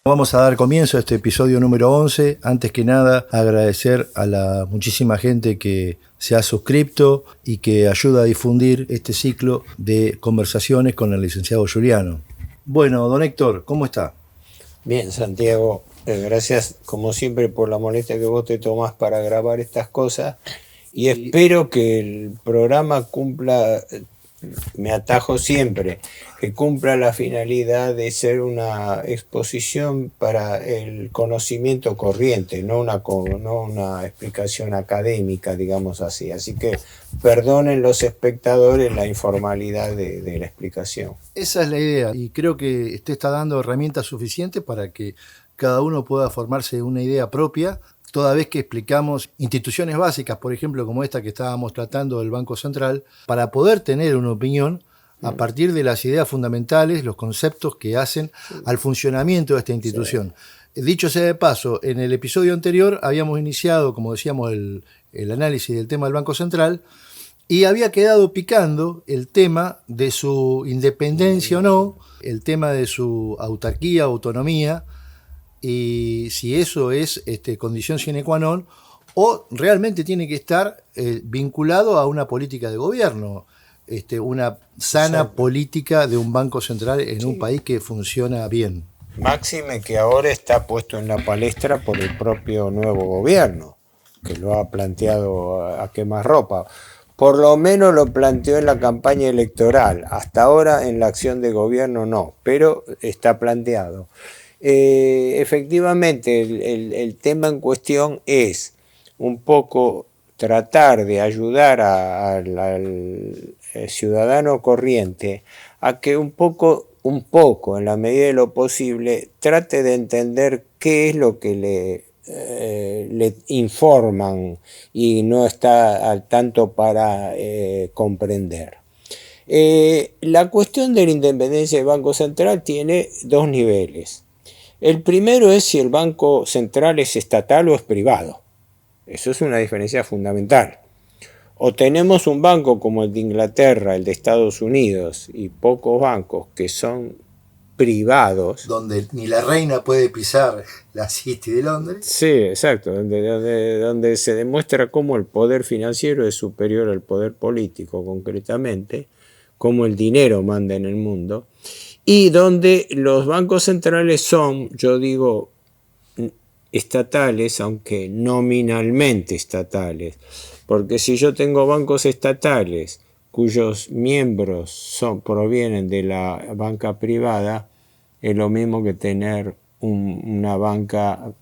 Vamos a dar comienzo a este episodio número 11. Antes que nada, agradecer a la muchísima gente que se ha suscrito y que ayuda a difundir este ciclo de conversaciones con el licenciado Giuliano. Bueno, don Héctor, ¿cómo está? Bien, Santiago, gracias como siempre por la molestia que vos te tomás para grabar estas cosas y espero que el programa cumpla, me atajo siempre, que cumpla la finalidad de ser una exposición para el conocimiento corriente, no una explicación académica, digamos así. Así que perdonen los espectadores la informalidad de la explicación. Esa es la idea y creo que usted está dando herramientas suficientes para que cada uno pueda formarse una idea propia, toda vez que explicamos instituciones básicas, por ejemplo, como esta que estábamos tratando del Banco Central, para poder tener una opinión a partir de las ideas fundamentales, los conceptos que hacen al funcionamiento de esta institución. Sí. Dicho sea de paso, en el episodio anterior habíamos iniciado, como decíamos, el análisis del tema del Banco Central y había quedado picando el tema de su independencia o no, el tema de su autarquía, autonomía, y si eso es condición sine qua non o realmente tiene que estar vinculado a una política de gobierno, una sana política de un banco central en un país que funciona bien. Máxime que ahora está puesto en la palestra por el propio nuevo gobierno, que lo ha planteado a quemarropa. Por lo menos lo planteó en la campaña electoral, hasta ahora en la acción de gobierno no, pero está planteado. Efectivamente, el tema en cuestión es un poco tratar de ayudar al ciudadano corriente a que un poco, en la medida de lo posible, trate de entender qué es lo que le informan y no está al tanto para comprender. La cuestión de la independencia del Banco Central tiene dos niveles. El primero es si el Banco Central es estatal o es privado. Eso es una diferencia fundamental. O tenemos un banco como el de Inglaterra, el de Estados Unidos y pocos bancos que son privados. Donde ni la reina puede pisar la City de Londres. Sí, exacto. Donde se demuestra cómo el poder financiero es superior al poder político, concretamente, cómo el dinero manda en el mundo. Y donde los bancos centrales son, yo digo, estatales, aunque nominalmente estatales. Porque si yo tengo bancos estatales cuyos miembros provienen de la banca privada, es lo mismo que tener una banca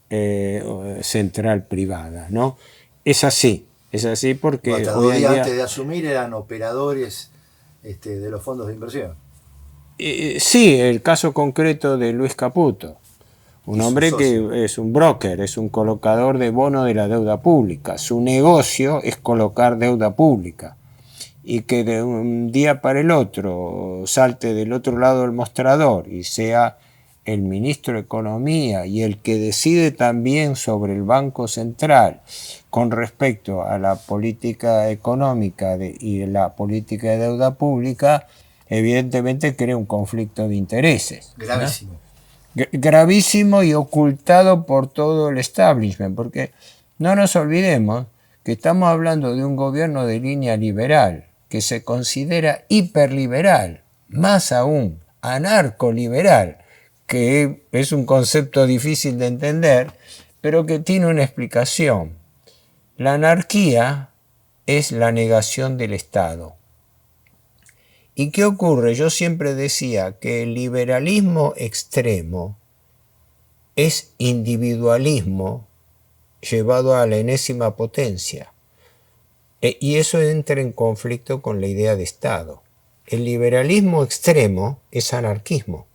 central privada, ¿no? Es así porque hasta hoy en día, antes de asumir, eran operadores de los fondos de inversión. Sí, el caso concreto de Luis Caputo, un hombre que es un broker, es un colocador de bonos de la deuda pública. Su negocio es colocar deuda pública y que de un día para el otro salte del otro lado del mostrador y sea el ministro de Economía y el que decide también sobre el Banco Central con respecto a la política económica y la política de deuda pública, evidentemente crea un conflicto de intereses. Gravísimo. ¿No? Gravísimo y ocultado por todo el establishment, porque no nos olvidemos que estamos hablando de un gobierno de línea liberal, que se considera hiperliberal, más aún anarcoliberal, que es un concepto difícil de entender, pero que tiene una explicación. La anarquía es la negación del Estado. ¿Y qué ocurre? Yo siempre decía que el liberalismo extremo es individualismo llevado a la enésima potencia. Y eso entra en conflicto con la idea de Estado. El liberalismo extremo es anarquismo.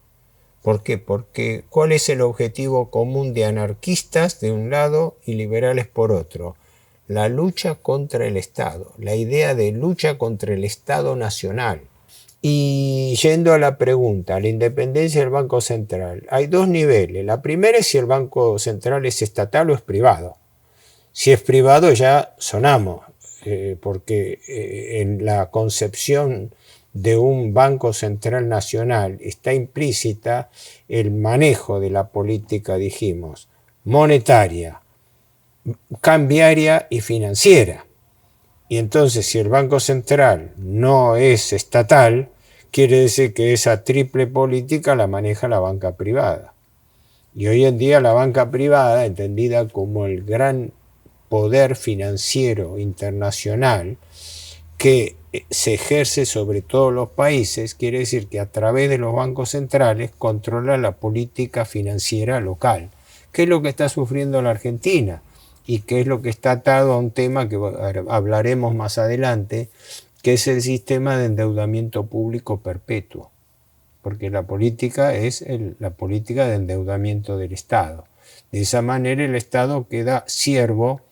¿Por qué? Porque ¿cuál es el objetivo común de anarquistas de un lado y liberales por otro? La lucha contra el Estado, la idea de lucha contra el Estado nacional. Y yendo a la pregunta, la independencia del Banco Central, hay dos niveles. La primera es si el Banco Central es estatal o es privado. Si es privado ya sonamos, porque en la concepción de un Banco Central Nacional está implícita el manejo de la política, dijimos, monetaria, cambiaria y financiera. Y entonces, si el Banco Central no es estatal, quiere decir que esa triple política la maneja la banca privada. Y hoy en día la banca privada, entendida como el gran poder financiero internacional que se ejerce sobre todos los países, quiere decir que a través de los bancos centrales controla la política financiera local. ¿Qué es lo que está sufriendo la Argentina? Y qué es lo que está atado a un tema que hablaremos más adelante, que es el sistema de endeudamiento público perpetuo. Porque la política es la política de endeudamiento del Estado. De esa manera el Estado queda siervo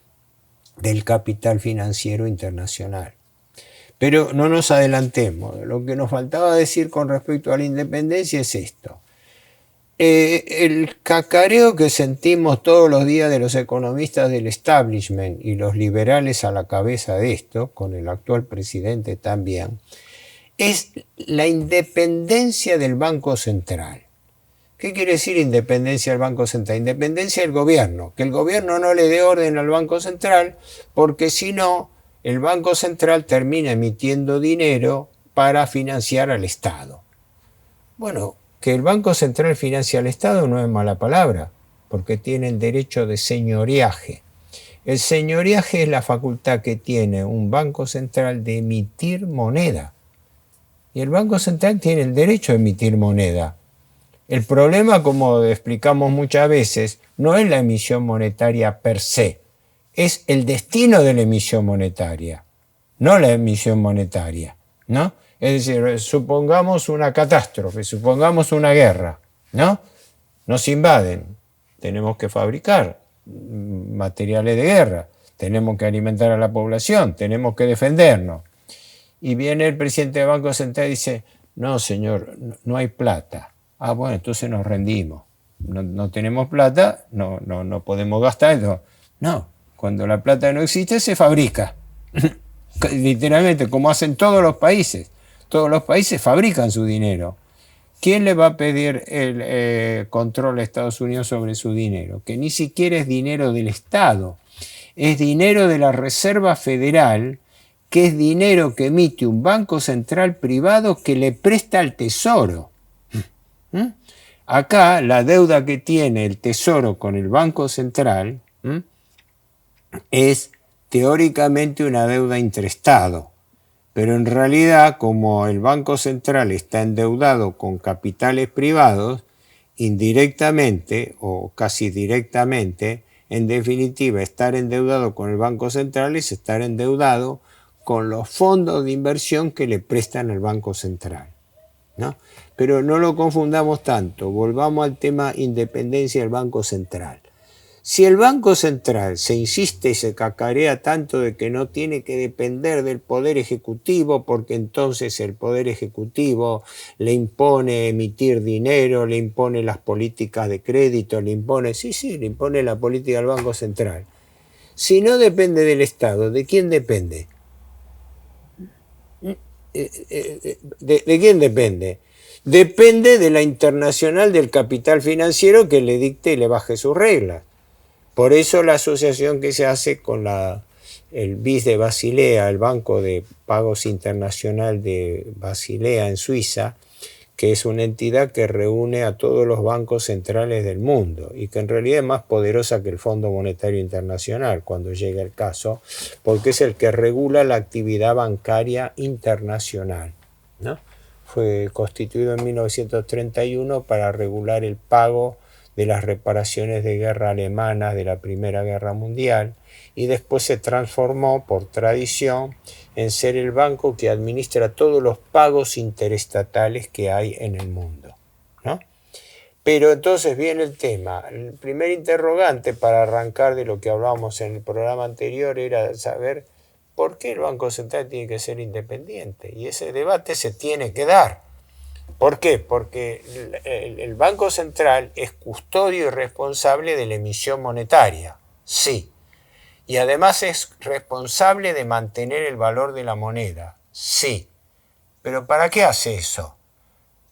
del capital financiero internacional. Pero no nos adelantemos. Lo que nos faltaba decir con respecto a la independencia es esto. El cacareo que sentimos todos los días de los economistas del establishment y los liberales a la cabeza de esto, con el actual presidente también, es la independencia del Banco Central. ¿Qué quiere decir independencia del Banco Central? Independencia del gobierno. Que el gobierno no le dé orden al Banco Central, porque si no, el Banco Central termina emitiendo dinero para financiar al Estado. Bueno, que el Banco Central financia al Estado no es mala palabra, porque tienen derecho de señoreaje. El señoreaje es la facultad que tiene un Banco Central de emitir moneda. Y el Banco Central tiene el derecho a emitir moneda. El problema, como explicamos muchas veces, no es la emisión monetaria per se, es el destino de la emisión monetaria, no la emisión monetaria, ¿no? Es decir, supongamos una catástrofe, supongamos una guerra, ¿no? Nos invaden, tenemos que fabricar materiales de guerra, tenemos que alimentar a la población, tenemos que defendernos. Y viene el presidente del Banco Central y dice, no señor, no hay plata. Ah, bueno, entonces nos rendimos. No tenemos plata, no podemos gastar. No, cuando la plata no existe, se fabrica. Literalmente, como hacen todos los países. Todos los países fabrican su dinero. ¿Quién le va a pedir el control a Estados Unidos sobre su dinero? Que ni siquiera es dinero del Estado. Es dinero de la Reserva Federal, que es dinero que emite un banco central privado que le presta al Tesoro. Acá la deuda que tiene el Tesoro con el Banco Central es teóricamente una deuda interestado, pero en realidad, como el Banco Central está endeudado con capitales privados, indirectamente o casi directamente, en definitiva, estar endeudado con el Banco Central es estar endeudado con los fondos de inversión que le prestan al Banco Central, ¿no? Pero no lo confundamos tanto, volvamos al tema independencia del Banco Central. Si el Banco Central se insiste y se cacarea tanto de que no tiene que depender del Poder Ejecutivo, porque entonces el Poder Ejecutivo le impone emitir dinero, le impone las políticas de crédito, le impone la política del Banco Central. Si no depende del Estado, ¿de quién depende? ¿De quién depende? Depende de la internacional del capital financiero que le dicte y le baje sus reglas. Por eso la asociación que se hace con el BIS de Basilea, el Banco de Pagos Internacional de Basilea en Suiza, que es una entidad que reúne a todos los bancos centrales del mundo y que en realidad es más poderosa que el Fondo Monetario Internacional cuando llega el caso, porque es el que regula la actividad bancaria internacional, ¿no? Fue constituido en 1931 para regular el pago de las reparaciones de guerra alemanas de la Primera Guerra Mundial y después se transformó por tradición en ser el banco que administra todos los pagos interestatales que hay en el mundo, ¿no? Pero entonces viene el tema. El primer interrogante para arrancar de lo que hablábamos en el programa anterior era saber por qué el Banco Central tiene que ser independiente. Y ese debate se tiene que dar. ¿Por qué? Porque el Banco Central es custodio y responsable de la emisión monetaria, sí. Y además es responsable de mantener el valor de la moneda, sí. ¿Pero para qué hace eso?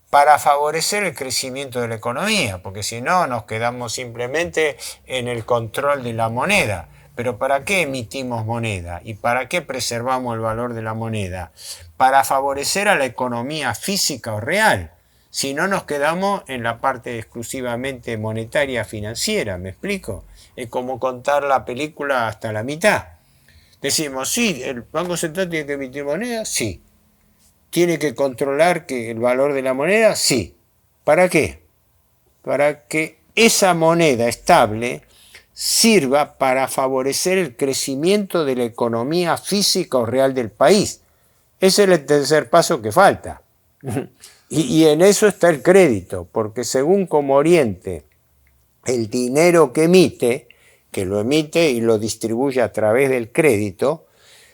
Para favorecer el crecimiento de la economía, porque si no nos quedamos simplemente en el control de la moneda. Pero ¿para qué emitimos moneda? ¿Y para qué preservamos el valor de la moneda? Para favorecer a la economía física o real. Si no nos quedamos en la parte exclusivamente monetaria financiera, ¿me explico? Es como contar la película hasta la mitad. Decimos, sí, el Banco Central tiene que emitir moneda, sí. ¿Tiene que controlar que el valor de la moneda? Sí. ¿Para qué? Para que esa moneda estable sirva para favorecer el crecimiento de la economía física o real del país. Ese es el tercer paso que falta. Y en eso está el crédito, porque según cómo oriente el dinero que lo emite y lo distribuye a través del crédito,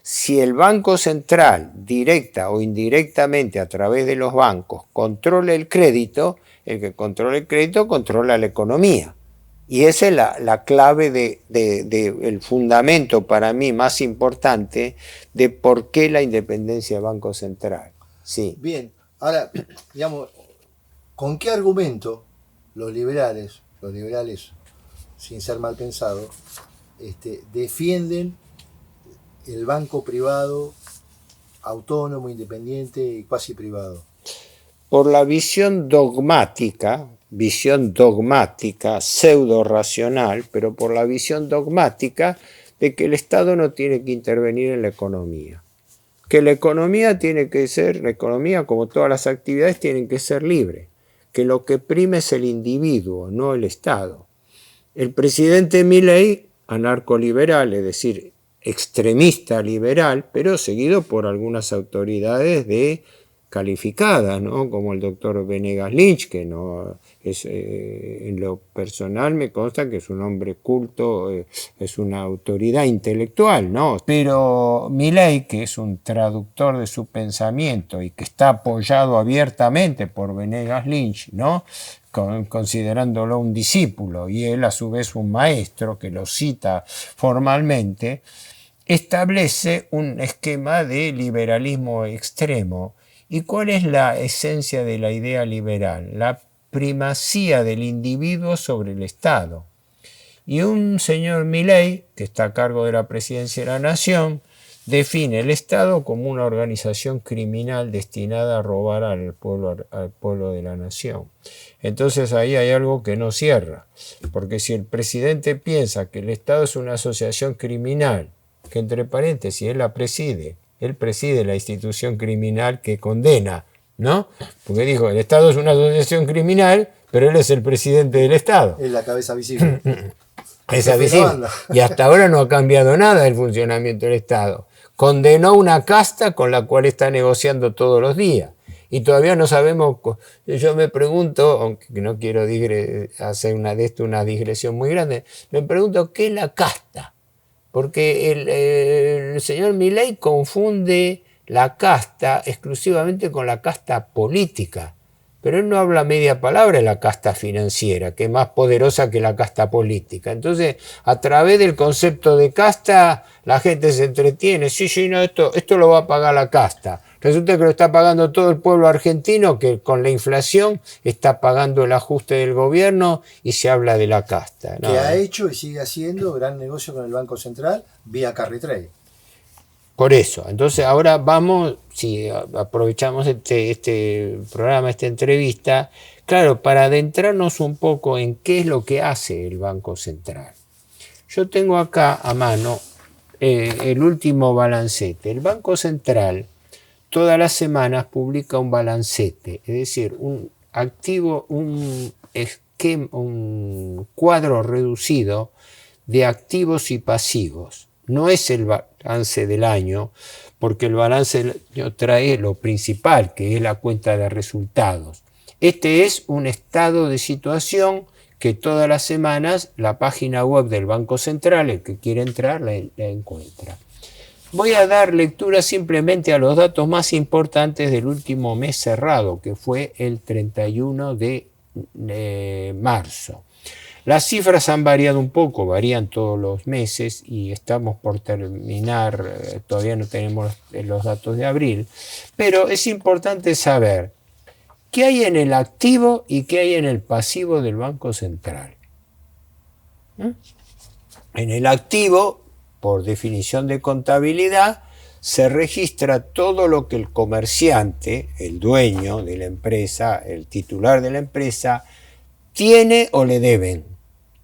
si el Banco Central, directa o indirectamente a través de los bancos, controla el crédito, el que controla el crédito controla la economía. Y esa es la clave el fundamento para mí más importante de por qué la independencia del Banco Central. Sí. Bien, ahora, digamos, ¿con qué argumento los liberales sin ser mal pensados, defienden el banco privado, autónomo, independiente y cuasi privado? Por la visión dogmática, pseudo racional, pero por la visión dogmática de que el Estado no tiene que intervenir en la economía. Que la economía como todas las actividades, tienen que ser libre. Que lo que prime es el individuo, no el Estado. El presidente Milei, anarcoliberal, es decir, extremista liberal, pero seguido por algunas autoridades calificadas, ¿no? Como el doctor Venegas Lynch, que no es, en lo personal me consta que es un hombre culto, es una autoridad intelectual, ¿no? Pero Milei, que es un traductor de su pensamiento y que está apoyado abiertamente por Venegas Lynch, ¿no? Considerándolo un discípulo y él a su vez un maestro que lo cita formalmente, establece un esquema de liberalismo extremo. ¿Y cuál es la esencia de la idea liberal? La primacía del individuo sobre el Estado. Y un señor Milei, que está a cargo de la presidencia de la Nación, define el Estado como una organización criminal destinada a robar al pueblo de la nación. Entonces ahí hay algo que no cierra, porque si el presidente piensa que el Estado es una asociación criminal, que entre paréntesis él preside la institución criminal que condena, ¿no? Porque dijo, el Estado es una asociación criminal, pero él es el presidente del Estado. Es la cabeza visible. Esa visible. Y hasta ahora no ha cambiado nada el funcionamiento del Estado. Condenó una casta con la cual está negociando todos los días. Y todavía no sabemos, yo me pregunto, aunque no quiero hacer una digresión muy grande, me pregunto qué es la casta. Porque el señor Milei confunde la casta exclusivamente con la casta política. Pero él no habla media palabra de la casta financiera, que es más poderosa que la casta política. Entonces, a través del concepto de casta, la gente se entretiene. Sí, no, esto lo va a pagar la casta. Resulta que lo está pagando todo el pueblo argentino, que con la inflación está pagando el ajuste del gobierno y se habla de la casta, ¿no? Que ha hecho y sigue haciendo gran negocio con el Banco Central vía carry trade. Por eso, entonces ahora vamos, si aprovechamos este programa, esta entrevista, claro, para adentrarnos un poco en qué es lo que hace el Banco Central. Yo tengo acá a mano el último balancete. El Banco Central todas las semanas publica un balancete, es decir, un cuadro reducido de activos y pasivos. No es el balance del año, porque el balance del año trae lo principal, que es la cuenta de resultados. Este es un estado de situación que todas las semanas la página web del Banco Central, el que quiere entrar, la encuentra. Voy a dar lectura simplemente a los datos más importantes del último mes cerrado, que fue el 31 de marzo. Las cifras han variado un poco, varían todos los meses y estamos por terminar, todavía no tenemos los datos de abril, pero es importante saber qué hay en el activo y qué hay en el pasivo del Banco Central. En el activo, por definición de contabilidad, se registra todo lo que el comerciante, el dueño de la empresa, el titular de la empresa, tiene o le deben.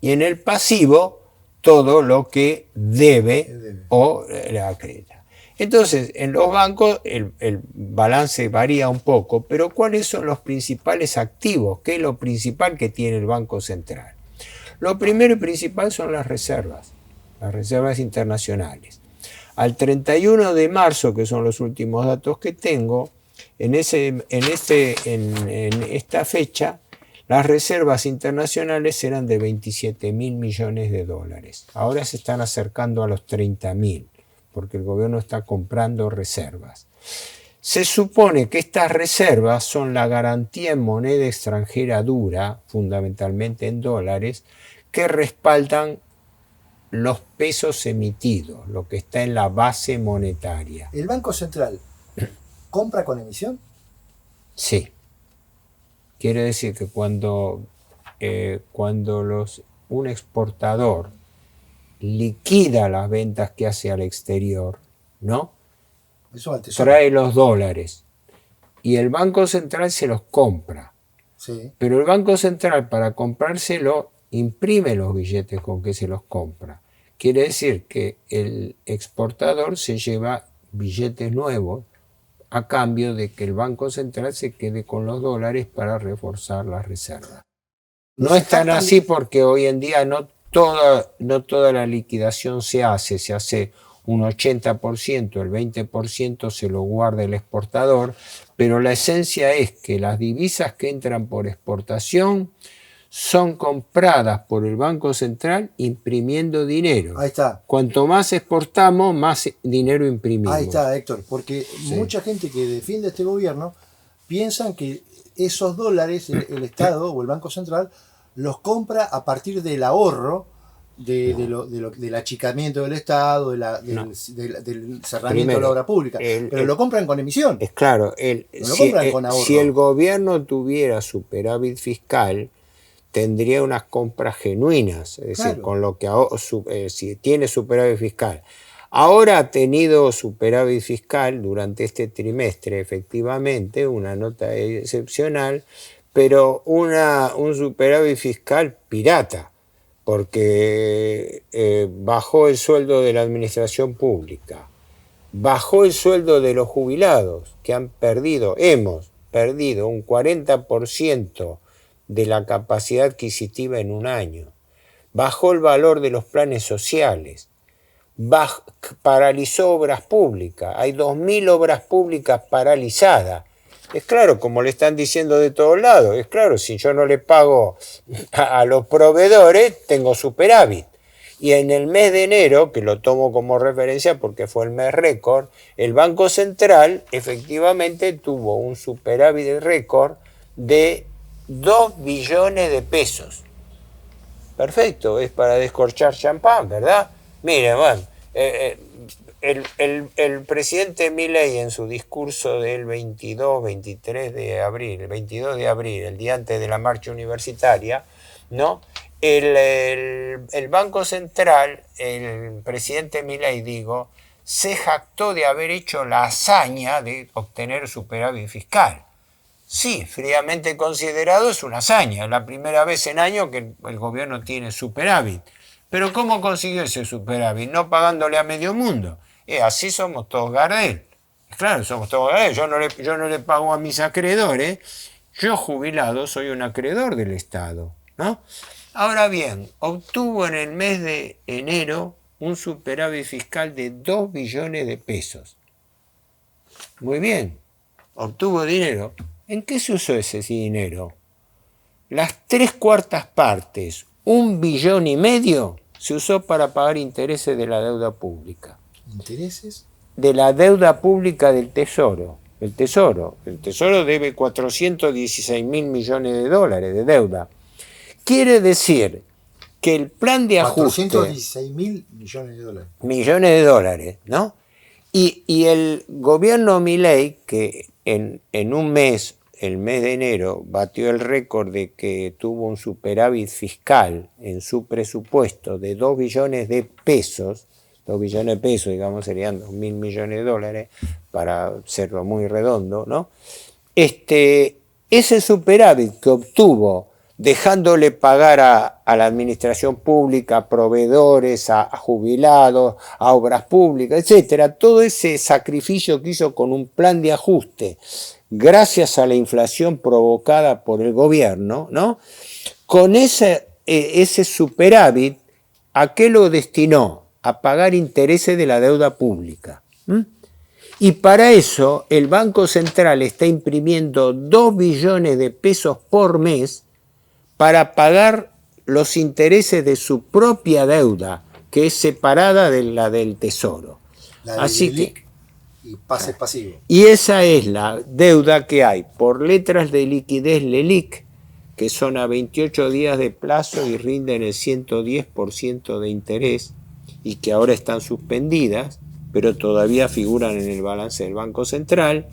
Y en el pasivo, todo lo que debe o le acredita. Entonces, en los bancos el balance varía un poco, pero ¿cuáles son los principales activos? ¿Qué es lo principal que tiene el Banco Central? Lo primero y principal son las reservas internacionales. Al 31 de marzo, que son los últimos datos que tengo, en esta fecha, las reservas internacionales eran de 27.000 millones de dólares. Ahora se están acercando a los 30.000, porque el gobierno está comprando reservas. Se supone que estas reservas son la garantía en moneda extranjera dura, fundamentalmente en dólares, que respaldan los pesos emitidos, lo que está en la base monetaria. ¿El Banco Central compra con emisión? Sí. Quiere decir que cuando un exportador liquida las ventas que hace al exterior, ¿no? Eso tesoro. Trae los dólares y el Banco Central se los compra. Sí. Pero el Banco Central, para comprárselo, imprime los billetes con que se los compra. Quiere decir que el exportador se lleva billetes nuevos a cambio de que el Banco Central se quede con los dólares para reforzar las reservas. No es tan así porque hoy en día no toda la liquidación se hace un 80%, el 20% se lo guarda el exportador, pero la esencia es que las divisas que entran por exportación son compradas por el Banco Central imprimiendo dinero. Ahí está. Cuanto más exportamos, más dinero imprimimos. Ahí está, Héctor, porque mucha gente que defiende este gobierno piensan que esos dólares el Estado o el Banco Central los compra a partir del ahorro del achicamiento del Estado, del cerramiento de la obra pública. Pero lo compran con emisión. Es claro, lo compran con ahorro. Si el gobierno tuviera superávit fiscal, tendría unas compras genuinas, es decir, con lo que si tiene superávit fiscal. Ahora ha tenido superávit fiscal durante este trimestre, efectivamente, una nota excepcional, pero un superávit fiscal pirata, porque bajó el sueldo de la administración pública, bajó el sueldo de los jubilados, que hemos perdido un 40% de la capacidad adquisitiva en un año, bajó el valor de los planes sociales, paralizó obras públicas, hay 2.000 obras públicas paralizadas. Es claro, como le están diciendo de todos lados, es claro, si yo no le pago a los proveedores, tengo superávit. Y en el mes de enero, que lo tomo como referencia porque fue el mes récord, el Banco Central efectivamente tuvo un superávit récord de 2 billones de pesos. Perfecto, es para descorchar champán, ¿verdad? Miren, bueno, el presidente Milei en su discurso del 22 de abril, el día antes de la marcha universitaria, ¿no? El Banco Central, el presidente Milei, se jactó de haber hecho la hazaña de obtener superávit fiscal. Sí, fríamente considerado es una hazaña, es la primera vez en años que el gobierno tiene superávit. Pero ¿cómo consiguió ese superávit? No pagándole a medio mundo. Así somos todos Gardel. Claro, somos todos Gardel. Yo no le pago a mis acreedores. Yo jubilado soy un acreedor del Estado, ¿no? Ahora bien, obtuvo en el mes de enero un superávit fiscal de 2 billones de pesos. Muy bien, obtuvo dinero. ¿En qué se usó ese dinero? Las 3/4 partes, 1,5 billones, se usó para pagar intereses de la deuda pública. ¿Intereses? De la deuda pública del Tesoro. El Tesoro debe 416.000 millones de dólares de deuda. Quiere decir que el plan de ajuste... 416.000 millones de dólares. Millones de dólares, ¿no? Y el gobierno Milei, que en un mes, el mes de enero, batió el récord de que tuvo un superávit fiscal en su presupuesto de 2 billones de pesos, 2 billones de pesos, digamos, serían 2.000 millones de dólares, para hacerlo muy redondo, ¿no? Ese superávit que obtuvo dejándole pagar a la administración pública, a proveedores, a jubilados, a obras públicas, etcétera, todo ese sacrificio que hizo con un plan de ajuste, gracias a la inflación provocada por el gobierno, ¿no? Con ese superávit, ¿a qué lo destinó? A pagar intereses de la deuda pública. Y para eso el Banco Central está imprimiendo 2 billones de pesos por mes para pagar los intereses de su propia deuda, que es separada de la del Tesoro. La de Así LELIC y pases pasivos. Y esa es la deuda que hay por letras de liquidez LELIC, que son a 28 días de plazo y rinden el 110% de interés, y que ahora están suspendidas, pero todavía figuran en el balance del Banco Central,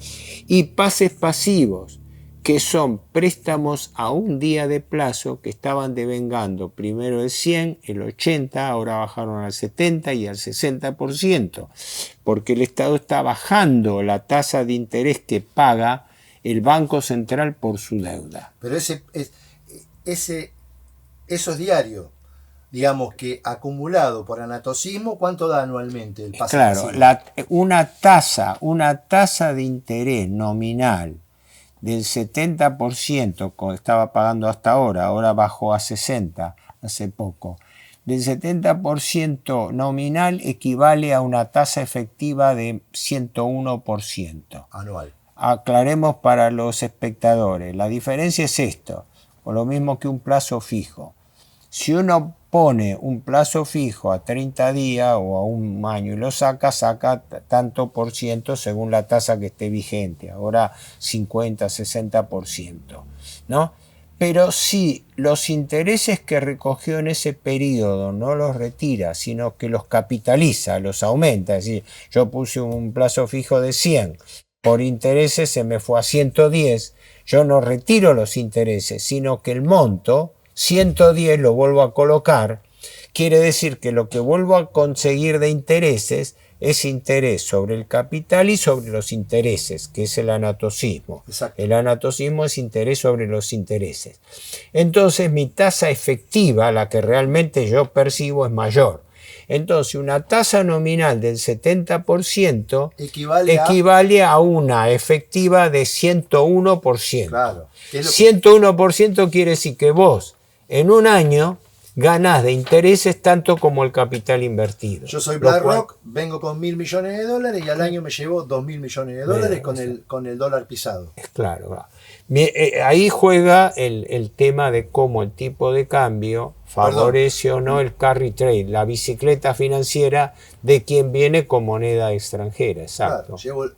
y pases pasivos, que son préstamos a un día de plazo que estaban devengando primero el 100, el 80, ahora bajaron al 70 y al 60%, porque el Estado está bajando la tasa de interés que paga el Banco Central por su deuda. Pero esos diarios, digamos que acumulado por anatocismo, ¿cuánto da anualmente el pase Claro, pasivo? una tasa de interés nominal del 70%, que estaba pagando hasta ahora bajó a 60% hace poco, del 70% nominal equivale a una tasa efectiva de 101%. Anual. Aclaremos para los espectadores, la diferencia es esto, o lo mismo que un plazo fijo. Si uno pone un plazo fijo a 30 días o a un año y lo saca tanto por ciento según la tasa que esté vigente, ahora 50, 60%, ¿no? Pero si los intereses que recogió en ese periodo no los retira, sino que los capitaliza, los aumenta, es decir, yo puse un plazo fijo de 100, por intereses se me fue a 110, yo no retiro los intereses, sino que el monto 110 lo vuelvo a colocar, quiere decir que lo que vuelvo a conseguir de intereses es interés sobre el capital y sobre los intereses, que es el anatocismo. Exacto. El anatocismo es interés sobre los intereses. Entonces mi tasa efectiva, la que realmente yo percibo, es mayor. Entonces una tasa nominal del 70% equivale a una efectiva de 101%. Claro. 101% quiere decir que vos en un año ganás de intereses tanto como el capital invertido. Yo soy BlackRock, vengo con 1.000 millones de dólares y al año me llevo 2.000 millones de dólares con el dólar pisado. Claro. Ahí juega el tema de cómo el tipo de cambio favorece o no el carry trade, la bicicleta financiera de quien viene con moneda extranjera. Exacto. Claro,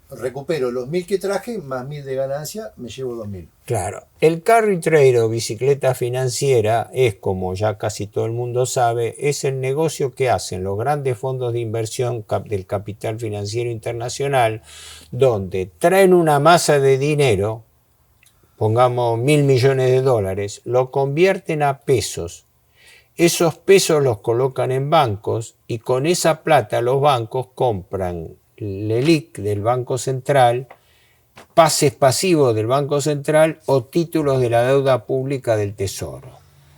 recupero los 1.000 que traje, más 1.000 de ganancia, me llevo 2.000. Claro, el carry trade o bicicleta financiera es, como ya casi todo el mundo sabe, es el negocio que hacen los grandes fondos de inversión del capital financiero internacional, donde traen una masa de dinero, pongamos 1.000 millones de dólares, lo convierten a pesos. Esos pesos los colocan en bancos y con esa plata los bancos compran LELIC del Banco Central, pases pasivos del Banco Central o títulos de la deuda pública del Tesoro.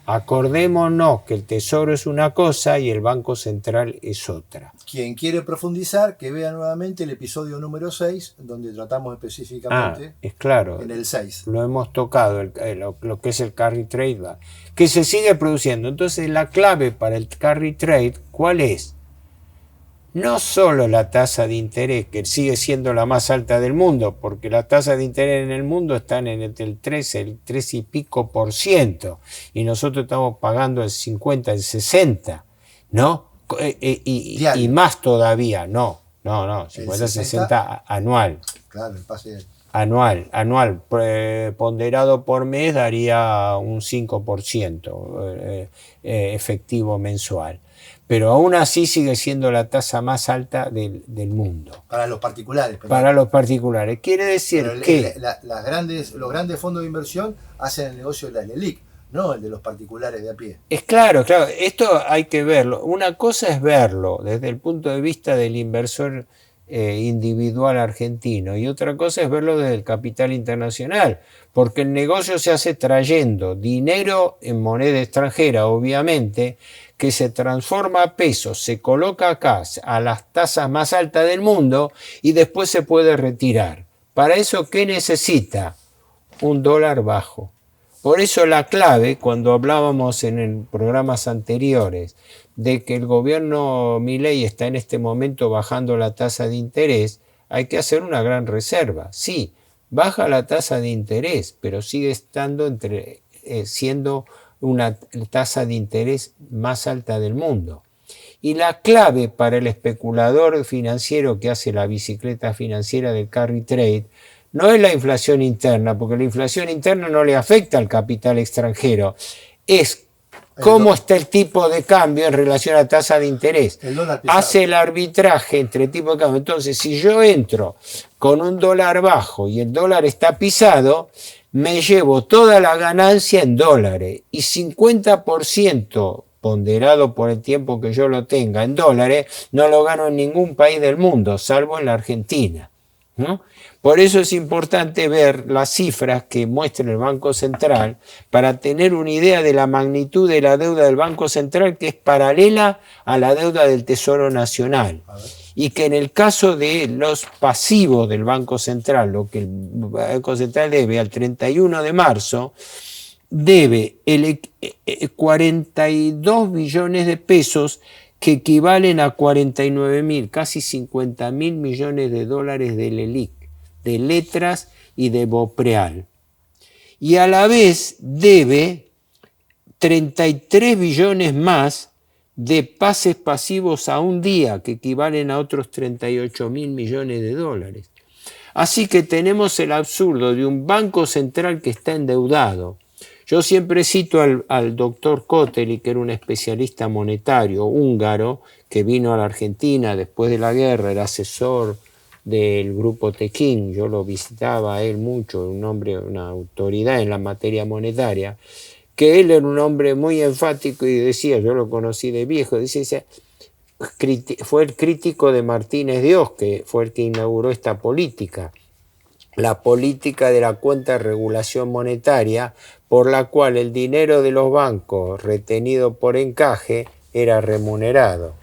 Acordémonos que el Tesoro es una cosa y el Banco Central es otra. Quien quiere profundizar, que vea nuevamente el episodio número 6, donde tratamos específicamente es claro, en el 6. Lo hemos tocado, lo que es el carry trade, que se sigue produciendo. Entonces la clave para el carry trade, ¿cuál es? No solo la tasa de interés, que sigue siendo la más alta del mundo, porque las tasas de interés en el mundo están en el 3 y pico %, y nosotros estamos pagando el 50, el 60, ¿no? Y más todavía, no, 50, 60 anual. Claro, el pase anual, ponderado por mes daría un 5% efectivo mensual. Pero aún así sigue siendo la tasa más alta del mundo. Para los particulares. Pero, para los particulares. Quiere decir que los grandes fondos de inversión hacen el negocio de la LELIC, no el de los particulares de a pie. Es claro, esto hay que verlo. Una cosa es verlo desde el punto de vista del inversor individual argentino y otra cosa es verlo desde el capital internacional, porque el negocio se hace trayendo dinero en moneda extranjera, obviamente, que se transforma a pesos, se coloca acá a las tasas más altas del mundo y después se puede retirar. Para eso, ¿qué necesita? Un dólar bajo. Por eso la clave, cuando hablábamos en programas anteriores, de que el gobierno Milei está en este momento bajando la tasa de interés, hay que hacer una gran reserva. Sí, baja la tasa de interés, pero sigue estando siendo una tasa de interés más alta del mundo. Y la clave para el especulador financiero que hace la bicicleta financiera del carry trade no es la inflación interna, porque la inflación interna no le afecta al capital extranjero, es cómo está el tipo de cambio en relación a la tasa de interés. Hace el arbitraje entre tipo de cambio. Entonces, si yo entro con un dólar bajo y el dólar está pisado, me llevo toda la ganancia en dólares y 50% ponderado por el tiempo que yo lo tenga en dólares, no lo gano en ningún país del mundo, salvo en la Argentina, ¿no? Por eso es importante ver las cifras que muestra el Banco Central para tener una idea de la magnitud de la deuda del Banco Central, que es paralela a la deuda del Tesoro Nacional. Y que en el caso de los pasivos del Banco Central, lo que el Banco Central debe al 31 de marzo, debe 42 billones de pesos que equivalen a 49.000, casi 50.000 millones de dólares de LELIC, de letras y de Bopreal. Y a la vez debe 33 billones más de pases pasivos a un día, que equivalen a otros 38.000 millones de dólares. Así que tenemos el absurdo de un banco central que está endeudado. Yo siempre cito al doctor Koteli, que era un especialista monetario húngaro, que vino a la Argentina después de la guerra, era asesor del grupo Tekin, yo lo visitaba a él mucho, un hombre, una autoridad en la materia monetaria, que él era un hombre muy enfático y decía, yo lo conocí de viejo, dice, fue el crítico de Martínez Dios, que fue el que inauguró esta política, la política de la cuenta de regulación monetaria, por la cual el dinero de los bancos retenido por encaje era remunerado.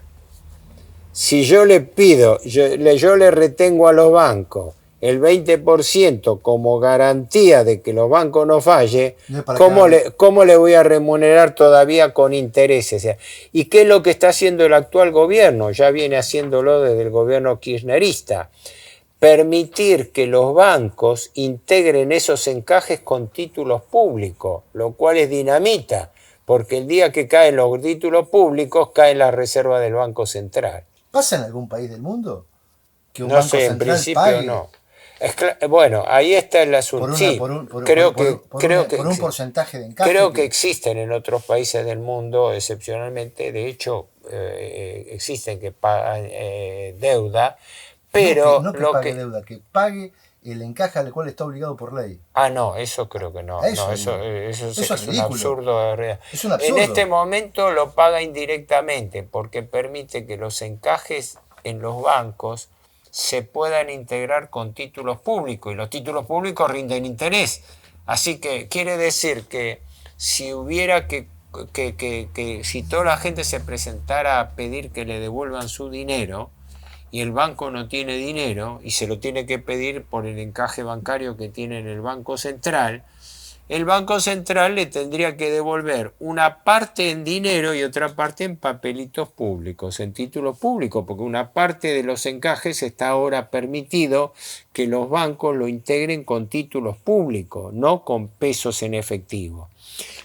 Si yo le pido, yo le retengo a los bancos el 20% como garantía de que los bancos no fallen, ¿cómo le voy a remunerar todavía con intereses? O sea, ¿y qué es lo que está haciendo el actual gobierno? Ya viene haciéndolo desde el gobierno kirchnerista. Permitir que los bancos integren esos encajes con títulos públicos, lo cual es dinamita, porque el día que caen los títulos públicos, caen las reservas del Banco Central. ¿Pasa en algún país del mundo? Que un no banco sé, en principio pague? No. Bueno, ahí está el asunto. Sí, creo que por un porcentaje de encaje. Creo que existen en otros países del mundo, excepcionalmente, de hecho, existen que pagan deuda, pero no que pague deuda, que pague el encaje al cual está obligado por ley. Ah, no, eso creo que no. Eso es un absurdo. Es un absurdo. En este momento lo paga indirectamente porque permite que los encajes en los bancos se puedan integrar con títulos públicos y los títulos públicos rinden interés. Así que quiere decir que si hubiera que si toda la gente se presentara a pedir que le devuelvan su dinero, y el banco no tiene dinero y se lo tiene que pedir por el encaje bancario que tiene en el Banco Central, el Banco Central le tendría que devolver una parte en dinero y otra parte en papelitos públicos, en títulos públicos, porque una parte de los encajes está ahora permitido que los bancos lo integren con títulos públicos, no con pesos en efectivo.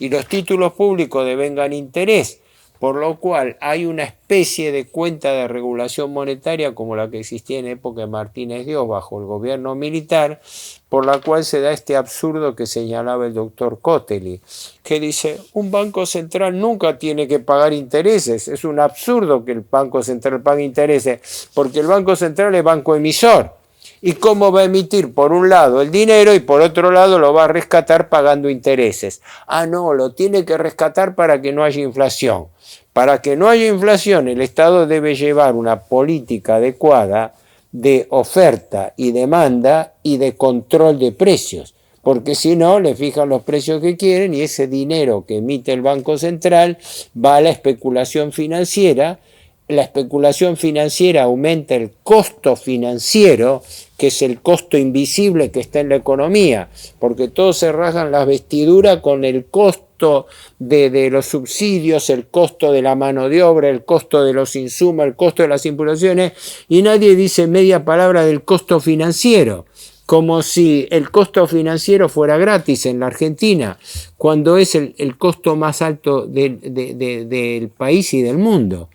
Y los títulos públicos devengan interés, por lo cual hay una especie de cuenta de regulación monetaria como la que existía en época de Martínez Dios bajo el gobierno militar, por la cual se da este absurdo que señalaba el doctor Coteli, que dice, un banco central nunca tiene que pagar intereses, es un absurdo que el banco central pague intereses, porque el banco central es banco emisor. ¿Y cómo va a emitir por un lado el dinero y por otro lado lo va a rescatar pagando intereses? Ah, no, lo tiene que rescatar para que no haya inflación. Para que no haya inflación, el Estado debe llevar una política adecuada de oferta y demanda y de control de precios, porque si no, le fijan los precios que quieren y ese dinero que emite el Banco Central va a la especulación financiera. La especulación financiera aumenta el costo financiero, que es el costo invisible que está en la economía, porque todos se rasgan las vestiduras con el costo de los subsidios, el costo de la mano de obra, el costo de los insumos, el costo de las importaciones, y nadie dice media palabra del costo financiero, como si el costo financiero fuera gratis en la Argentina, cuando es el costo más alto del país y del mundo.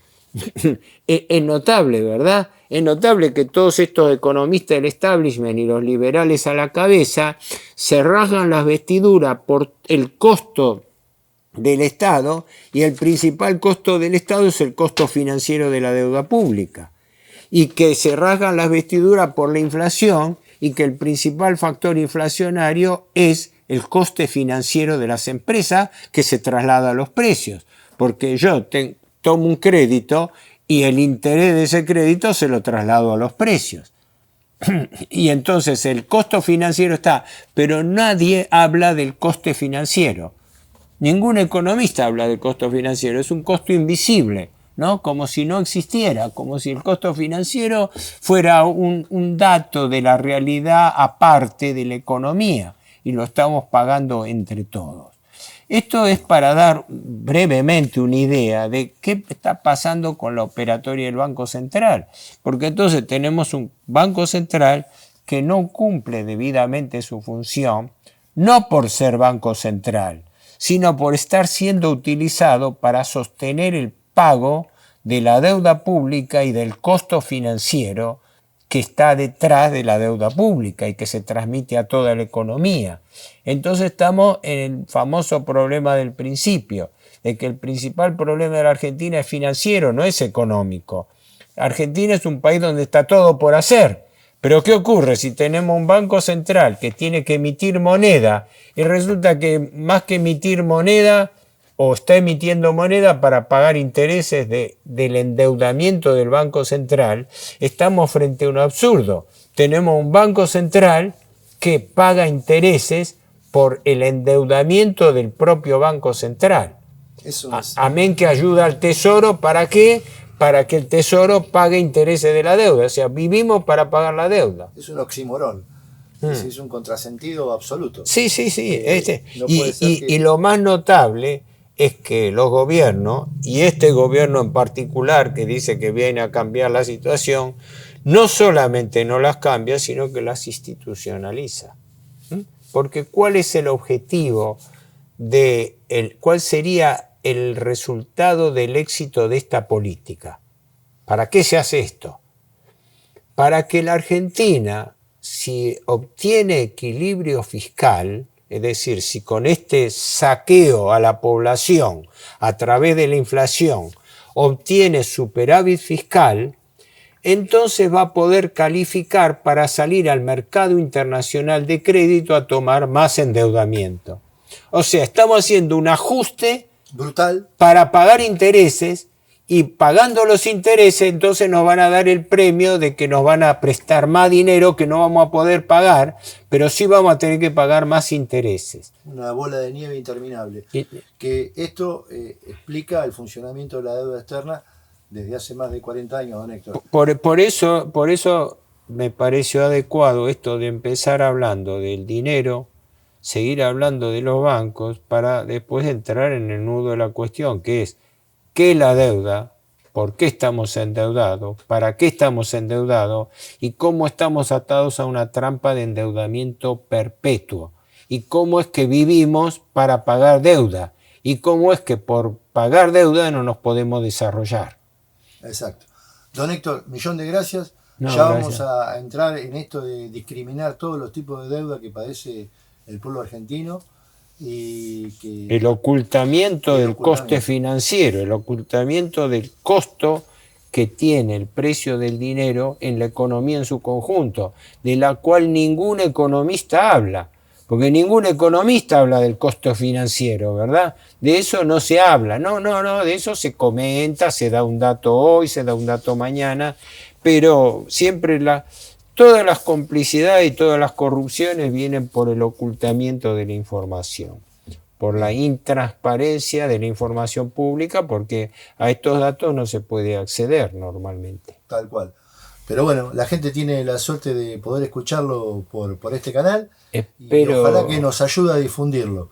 Es notable, ¿verdad? Es notable que todos estos economistas del establishment y los liberales a la cabeza se rasgan las vestiduras por el costo del Estado, y el principal costo del Estado es el costo financiero de la deuda pública, y que se rasgan las vestiduras por la inflación, y que el principal factor inflacionario es el coste financiero de las empresas que se traslada a los precios, porque yo tomo un crédito y el interés de ese crédito se lo traslado a los precios. Y entonces el costo financiero está, pero nadie habla del coste financiero. Ningún economista habla del costo financiero, es un costo invisible, ¿no? Como si no existiera, como si el costo financiero fuera un dato de la realidad aparte de la economía y lo estamos pagando entre todos. Esto es para dar brevemente una idea de qué está pasando con la operatoria del Banco Central, porque entonces tenemos un Banco Central que no cumple debidamente su función, no por ser Banco Central, sino por estar siendo utilizado para sostener el pago de la deuda pública y del costo financiero que está detrás de la deuda pública y que se transmite a toda la economía. Entonces estamos en el famoso problema del principio, de que el principal problema de la Argentina es financiero, no es económico. Argentina es un país donde está todo por hacer, pero ¿qué ocurre si tenemos un banco central que tiene que emitir moneda y resulta que más que emitir moneda o está emitiendo moneda para pagar intereses del endeudamiento del Banco Central? Estamos frente a un absurdo. Tenemos un Banco Central que paga intereses por el endeudamiento del propio Banco Central. Amén que ayuda al Tesoro, ¿para qué? Para que el Tesoro pague intereses de la deuda. O sea, vivimos para pagar la deuda. Es un oxímoron. Es un contrasentido absoluto. Sí. No puede ser y lo más notable es que los gobiernos, y este gobierno en particular que dice que viene a cambiar la situación, no solamente no las cambia, sino que las institucionaliza. Porque ¿cuál es el objetivo cuál sería el resultado del éxito de esta política? ¿Para qué se hace esto? Para que la Argentina, si obtiene equilibrio fiscal, es decir, si con este saqueo a la población a través de la inflación obtiene superávit fiscal, entonces va a poder calificar para salir al mercado internacional de crédito a tomar más endeudamiento. O sea, estamos haciendo un ajuste brutal para pagar intereses, y pagando los intereses entonces nos van a dar el premio de que nos van a prestar más dinero que no vamos a poder pagar, pero sí vamos a tener que pagar más intereses. Una bola de nieve interminable. Que esto explica el funcionamiento de la deuda externa desde hace más de 40 años, don Héctor. Por eso me pareció adecuado esto de empezar hablando del dinero, seguir hablando de los bancos, para después entrar en el nudo de la cuestión, que es ¿qué es la deuda? ¿Por qué estamos endeudados? ¿Para qué estamos endeudados? ¿Y cómo estamos atados a una trampa de endeudamiento perpetuo? ¿Y cómo es que vivimos para pagar deuda? y cómo es que por pagar deuda no nos podemos desarrollar. Exacto. Don Héctor, millón de gracias. No, Ya gracias. vamos a entrar en esto de discriminar todos los tipos de deuda que padece el pueblo argentino y que El ocultamiento el del coste ocultamiento. financiero, el ocultamiento del costo que tiene el precio del dinero en la economía en su conjunto, de la cual ningún economista habla, porque ningún economista habla del costo financiero, ¿verdad? De eso no se habla, no, de eso se comenta, se da un dato hoy, se da un dato mañana, pero siempre todas las complicidades y todas las corrupciones vienen por el ocultamiento de la información, por la intransparencia de la información pública, porque a estos datos no se puede acceder normalmente. Tal cual. Pero bueno, la gente tiene la suerte de poder escucharlo por este canal y ojalá que Espero nos ayude a difundirlo.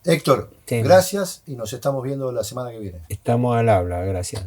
Héctor, temas. gracias y nos estamos viendo la semana que viene. Estamos al habla, gracias.